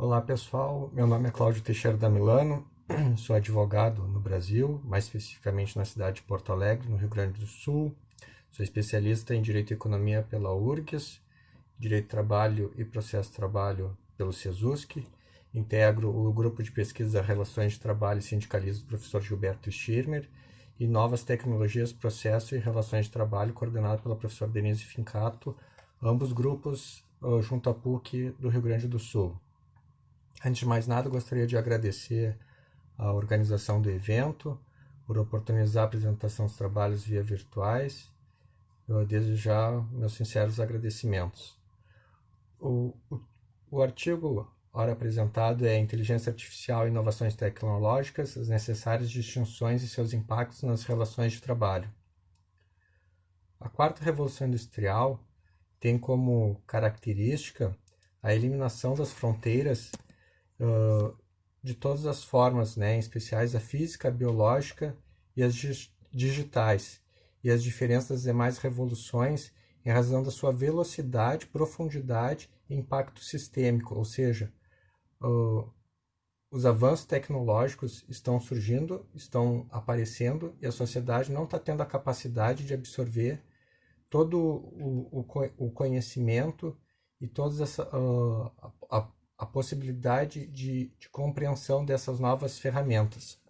Olá pessoal, meu nome é Cláudio Teixeira da Milano, sou advogado no Brasil, mais especificamente na cidade de Porto Alegre, no Rio Grande do Sul. Sou especialista em Direito e Economia pela URGS, Direito do Trabalho e Processo de Trabalho pelo SESUSC. Integro o grupo de pesquisa Relações de Trabalho e Sindicalismo do professor Gilberto Schirmer e Novas Tecnologias, Processo e Relações de Trabalho, coordenado pela professora Denise Fincato, ambos grupos junto à PUC do Rio Grande do Sul. Antes de mais nada, gostaria de agradecer a organização do evento por oportunizar a apresentação dos trabalhos via virtuais. Eu desde já meus sinceros agradecimentos. O artigo ora apresentado é Inteligência Artificial e Inovações Tecnológicas, as necessárias distinções e seus impactos nas relações de trabalho. A quarta revolução industrial tem como característica a eliminação das fronteiras de todas as formas, em especiais a física, a biológica e as digitais, e as diferenças das demais revoluções em razão da sua velocidade, profundidade e impacto sistêmico, ou seja, os avanços tecnológicos estão surgindo, estão aparecendo, e a sociedade não está tendo a capacidade de absorver todo o conhecimento e toda a possibilidade de compreensão dessas novas ferramentas.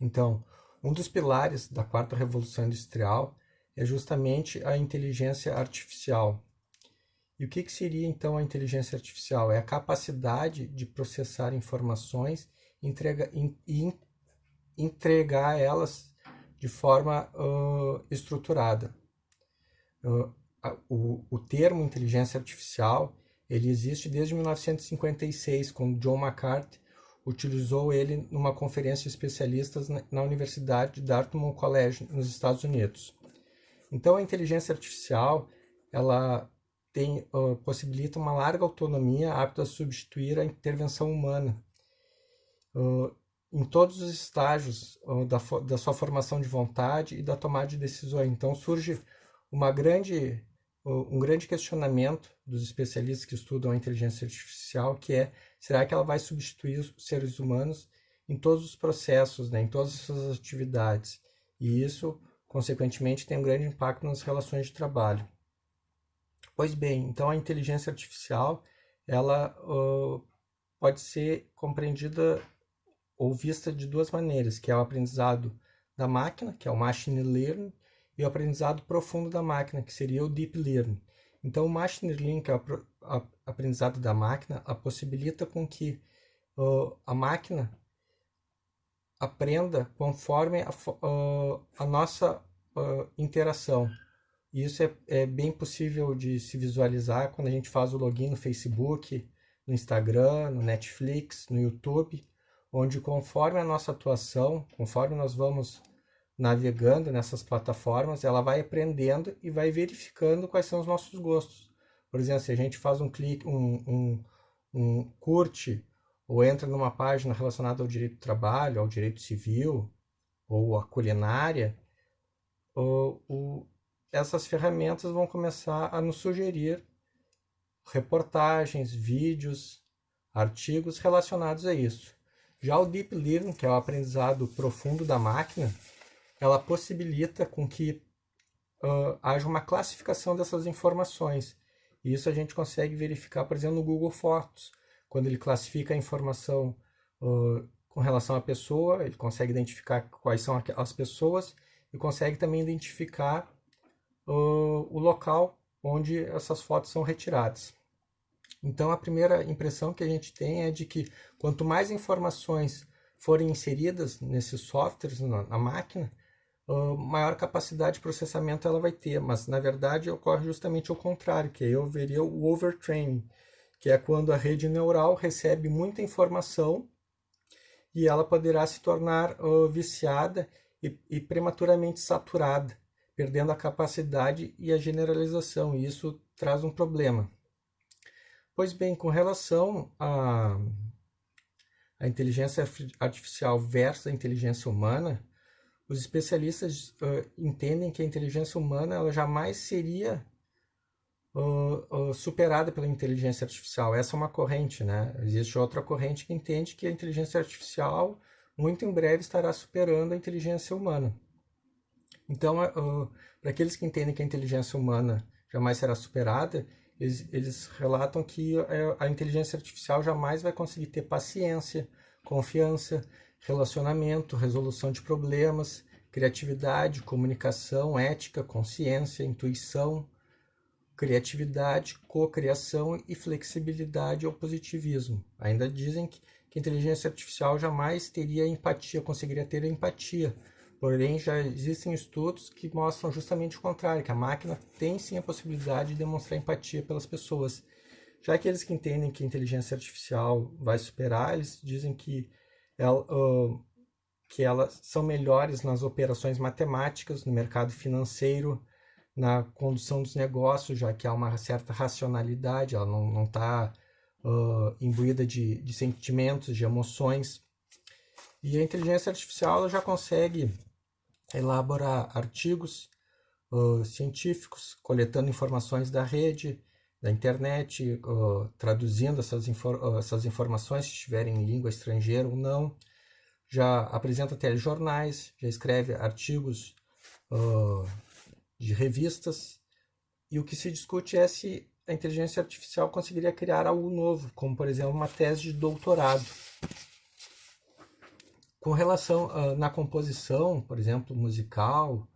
Então, um dos pilares da quarta revolução industrial é justamente a inteligência artificial. E o que seria então a inteligência artificial? É a capacidade de processar informações e entregar elas de forma estruturada. O termo inteligência artificial ele existe desde 1956, quando John McCarthy utilizou ele numa conferência de especialistas na Universidade de Dartmouth College, nos Estados Unidos. Então, a inteligência artificial ela possibilita uma larga autonomia apta a substituir a intervenção humana em todos os estágios da sua formação de vontade e da tomada de decisões. Então, surge um grande questionamento dos especialistas que estudam a inteligência artificial, que é, será que ela vai substituir os seres humanos em todos os processos, em todas as suas atividades? E isso, consequentemente, tem um grande impacto nas relações de trabalho. Pois bem, então a inteligência artificial ela pode ser compreendida ou vista de duas maneiras, que é o aprendizado da máquina, que é o machine learning, e o aprendizado profundo da máquina, que seria o deep learning. Então, o machine learning, que é o aprendizado da máquina, possibilita com que a máquina aprenda conforme a nossa interação. E isso é bem possível de se visualizar quando a gente faz o login no Facebook, no Instagram, no Netflix, no YouTube, onde conforme a nossa atuação, conforme nós vamos navegando nessas plataformas, ela vai aprendendo e vai verificando quais são os nossos gostos. Por exemplo, se a gente faz um clique, curte ou entra numa página relacionada ao direito do trabalho, ao direito civil ou à culinária, essas ferramentas vão começar a nos sugerir reportagens, vídeos, artigos relacionados a isso. Já o Deep Learning, que é o aprendizado profundo da máquina, ela possibilita com que haja uma classificação dessas informações. E isso a gente consegue verificar, por exemplo, no Google Fotos. Quando ele classifica a informação com relação à pessoa, ele consegue identificar quais são as pessoas e consegue também identificar o local onde essas fotos são retiradas. Então, a primeira impressão que a gente tem é de que quanto mais informações forem inseridas nesses softwares na máquina, maior capacidade de processamento ela vai ter, mas na verdade ocorre justamente o contrário, que aí eu veria o overtraining, que é quando a rede neural recebe muita informação e ela poderá se tornar viciada e prematuramente saturada, perdendo a capacidade e a generalização, e isso traz um problema. Pois bem, com relação à inteligência artificial versus a inteligência humana, os especialistas entendem que a inteligência humana ela jamais seria superada pela inteligência artificial. Essa é uma corrente, né? Existe outra corrente que entende que a inteligência artificial muito em breve estará superando a inteligência humana. Então, para aqueles que entendem que a inteligência humana jamais será superada, eles relatam que a inteligência artificial jamais vai conseguir ter paciência, confiança, relacionamento, resolução de problemas, criatividade, comunicação, ética, consciência, intuição, criatividade, cocriação e flexibilidade ou positivismo. Ainda dizem que a inteligência artificial jamais teria empatia, conseguiria ter empatia. Porém, já existem estudos que mostram justamente o contrário, que a máquina tem sim a possibilidade de demonstrar empatia pelas pessoas. Já aqueles que entendem que a inteligência artificial vai superar, eles dizem que elas são melhores nas operações matemáticas, no mercado financeiro, na condução dos negócios, já que há uma certa racionalidade, ela não está imbuída de sentimentos, de emoções. E a inteligência artificial ela já consegue elaborar artigos científicos, coletando informações da rede, da internet, traduzindo essas informações, se estiverem em língua estrangeira ou não. Já apresenta telejornais, já escreve artigos de revistas. E o que se discute é se a inteligência artificial conseguiria criar algo novo, como, por exemplo, uma tese de doutorado. Com relação na composição, por exemplo, musical,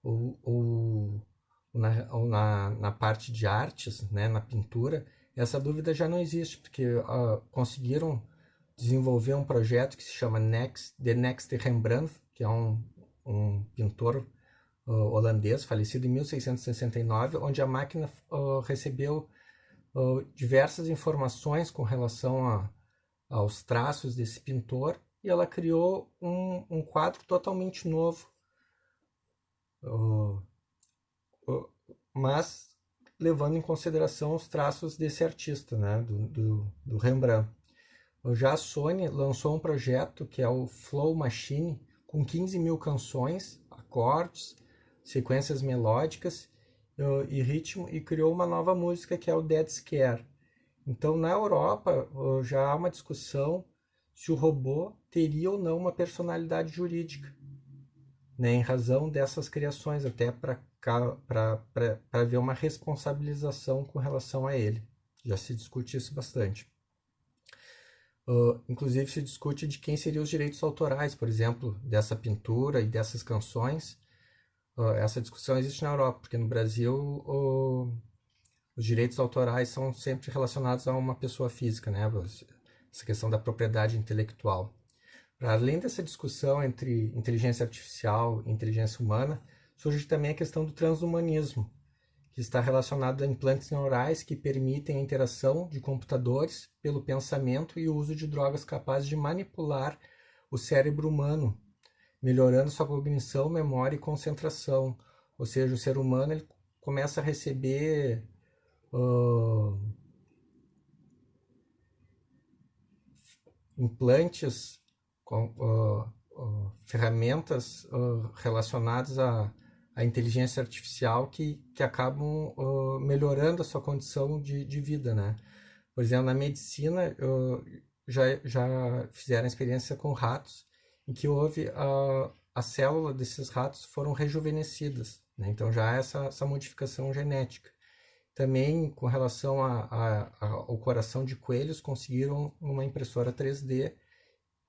ou na parte de artes, né, na pintura, essa dúvida já não existe, porque conseguiram desenvolver um projeto que se chama The Next Rembrandt, que é um pintor holandês, falecido em 1669, onde a máquina recebeu diversas informações com relação aos traços desse pintor, e ela criou um quadro totalmente novo, mas levando em consideração os traços desse artista, né, do Rembrandt. Já a Sony lançou um projeto que é o Flow Machine, com 15 mil canções, acordes, sequências melódicas e ritmo, e criou uma nova música que é o Dead Scare. Então, na Europa, já há uma discussão se o robô teria ou não uma personalidade jurídica, né, em razão dessas criações, até para ver uma responsabilização com relação a ele. Já se discute isso bastante. Inclusive se discute de quem seriam os direitos autorais, por exemplo, dessa pintura e dessas canções. Essa discussão existe na Europa, porque no Brasil os direitos autorais são sempre relacionados a uma pessoa física, né? Essa questão da propriedade intelectual. Para além dessa discussão entre inteligência artificial e inteligência humana, surge também a questão do transhumanismo, que está relacionado a implantes neurais que permitem a interação de computadores pelo pensamento e o uso de drogas capazes de manipular o cérebro humano, melhorando sua cognição, memória e concentração. Ou seja, o ser humano ele começa a receber implantes com ferramentas relacionadas à inteligência artificial que acabam melhorando a sua condição de vida, né? Por exemplo, na medicina, já fizeram experiência com ratos, em que houve a célula desses ratos foram rejuvenescidas, né? Então já há essa modificação genética. Também, com relação ao coração de coelhos, conseguiram, numa impressora 3D,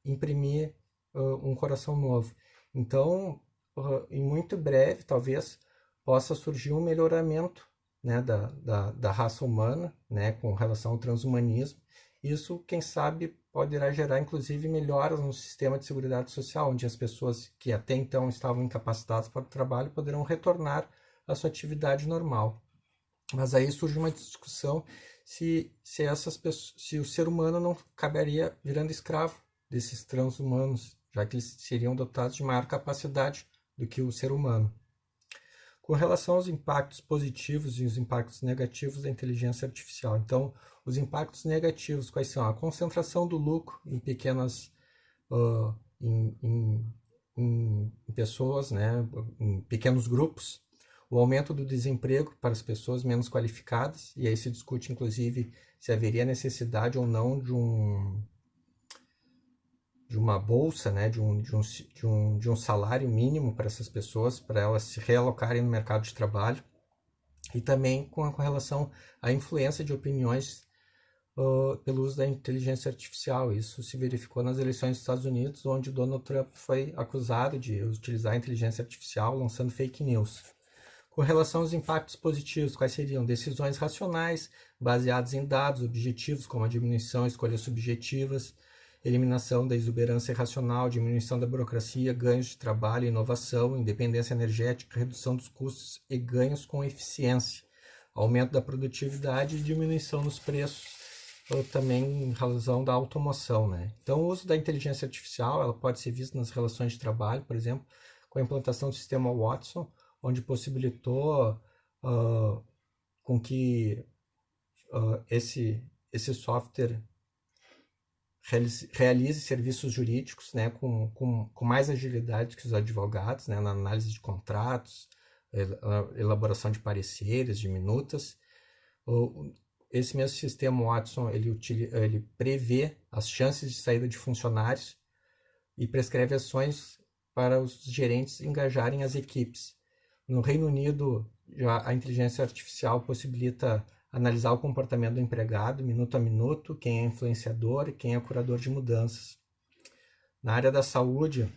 imprimir um coração novo. Então, em muito breve, talvez, possa surgir um melhoramento, né, da raça humana, né, com relação ao transhumanismo. Isso, quem sabe, poderá gerar, inclusive, melhoras no sistema de seguridade social, onde as pessoas que até então estavam incapacitadas para o trabalho poderão retornar à sua atividade normal. Mas aí surge uma discussão se o ser humano não acabaria virando escravo desses transhumanos, já que eles seriam dotados de maior capacidade do que o ser humano. Com relação aos impactos positivos e os impactos negativos da inteligência artificial. Então, os impactos negativos quais são? A concentração do lucro em pequenas em pessoas, né, em pequenos grupos, o aumento do desemprego para as pessoas menos qualificadas, e aí se discute inclusive se haveria necessidade ou não de uma bolsa, né, de um salário mínimo para essas pessoas, para elas se realocarem no mercado de trabalho, e também com relação à influência de opiniões pelo uso da inteligência artificial. Isso se verificou nas eleições dos Estados Unidos, onde Donald Trump foi acusado de utilizar a inteligência artificial lançando fake news. Com relação aos impactos positivos, quais seriam? Decisões racionais, baseadas em dados objetivos, como a diminuição de escolhas subjetivas, eliminação da exuberância irracional, diminuição da burocracia, ganhos de trabalho, inovação, independência energética, redução dos custos e ganhos com eficiência, aumento da produtividade e diminuição nos preços, ou também em razão da automoção, né? Então, o uso da inteligência artificial ela pode ser visto nas relações de trabalho, por exemplo, com a implantação do sistema Watson, onde possibilitou com que esse software realize serviços jurídicos, né, com mais agilidade que os advogados, né, na análise de contratos, elaboração de pareceres, de minutas. Esse mesmo sistema Watson ele prevê as chances de saída de funcionários e prescreve ações para os gerentes engajarem as equipes. No Reino Unido, a inteligência artificial possibilita analisar o comportamento do empregado, minuto a minuto, quem é influenciador e quem é curador de mudanças. Na área da saúde,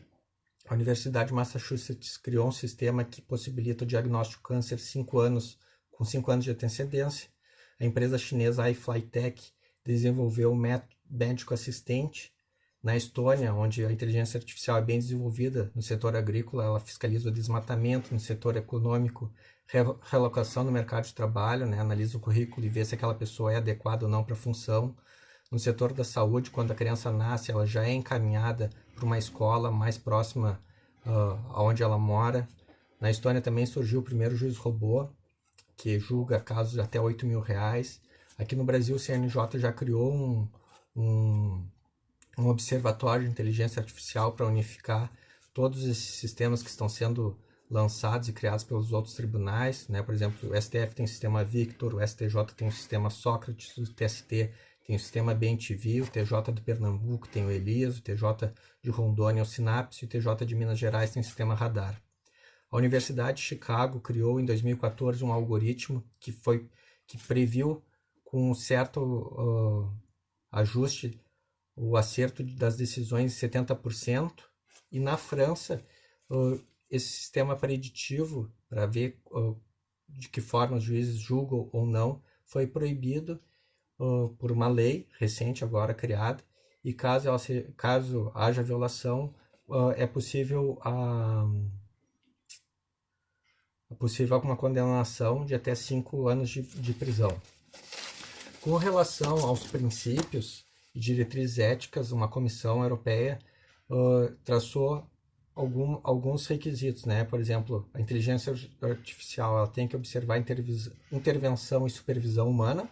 a Universidade de Massachusetts criou um sistema que possibilita o diagnóstico de câncer com 5 anos de antecedência. A empresa chinesa iFlyTech desenvolveu o médico assistente. Na Estônia, onde a inteligência artificial é bem desenvolvida no setor agrícola, ela fiscaliza o desmatamento. No setor econômico, realocação no mercado de trabalho, né? Analisa o currículo e vê se aquela pessoa é adequada ou não para a função. No setor da saúde, quando a criança nasce, ela já é encaminhada para uma escola mais próxima aonde ela mora. Na Estônia também surgiu o primeiro juiz robô, que julga casos de até R$8.000. Aqui no Brasil, o CNJ já criou um observatório de inteligência artificial para unificar todos esses sistemas que estão sendo lançados e criados pelos outros tribunais, né? Por exemplo, o STF tem o sistema Victor, o STJ tem o sistema Sócrates, o TST tem o sistema BEM-TV, o TJ de Pernambuco tem o Elias, o TJ de Rondônia o Sinapse, e o TJ de Minas Gerais tem o sistema Radar. A Universidade de Chicago criou em 2014 um algoritmo que previu com um certo ajuste o acerto das decisões em 70%, e na França esse sistema preditivo para ver de que forma os juízes julgam ou não foi proibido por uma lei recente agora criada, e caso haja violação é possível alguma condenação de até 5 anos de prisão. Com relação aos princípios e diretrizes éticas, uma comissão europeia traçou alguns requisitos, né? Por exemplo, a inteligência artificial ela tem que observar intervenção e supervisão humana,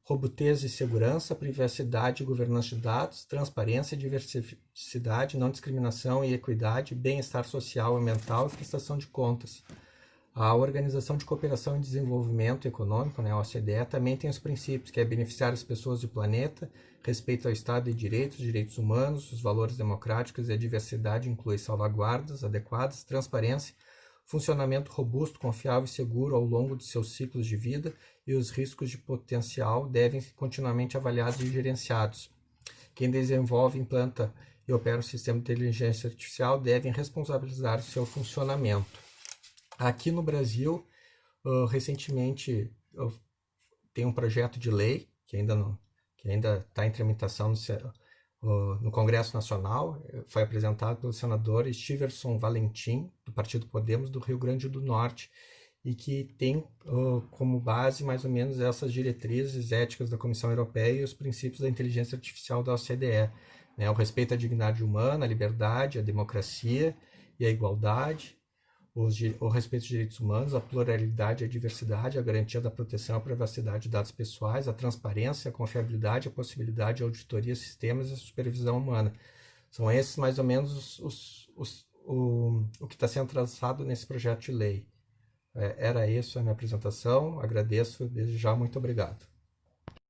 robustez e segurança, privacidade e governança de dados, transparência e diversidade, não discriminação e equidade, bem-estar social e ambiental e prestação de contas. A Organização de Cooperação e Desenvolvimento Econômico, né, a OCDE, também tem os princípios, que é beneficiar as pessoas do planeta, respeito ao Estado de Direito, direitos humanos, os valores democráticos e a diversidade inclui salvaguardas adequadas, transparência, funcionamento robusto, confiável e seguro ao longo de seus ciclos de vida, e os riscos de potencial devem ser continuamente avaliados e gerenciados. Quem desenvolve, implanta e opera um sistema de inteligência artificial devem responsabilizar o seu funcionamento. Aqui no Brasil, recentemente tem um projeto de lei que ainda está em tramitação no Congresso Nacional. Foi apresentado pelo senador Stiverson Valentim, do Partido Podemos do Rio Grande do Norte, e que tem como base mais ou menos essas diretrizes éticas da Comissão Europeia e os princípios da inteligência artificial da OCDE, né? O respeito à dignidade humana, a liberdade, a democracia e a igualdade, o respeito aos direitos humanos, a pluralidade, a diversidade, a garantia da proteção à privacidade de dados pessoais, a transparência, a confiabilidade, a possibilidade de auditoria, sistemas e a supervisão humana. São esses mais ou menos o que está sendo traçado nesse projeto de lei. Era isso a minha apresentação. Agradeço desde já, muito obrigado.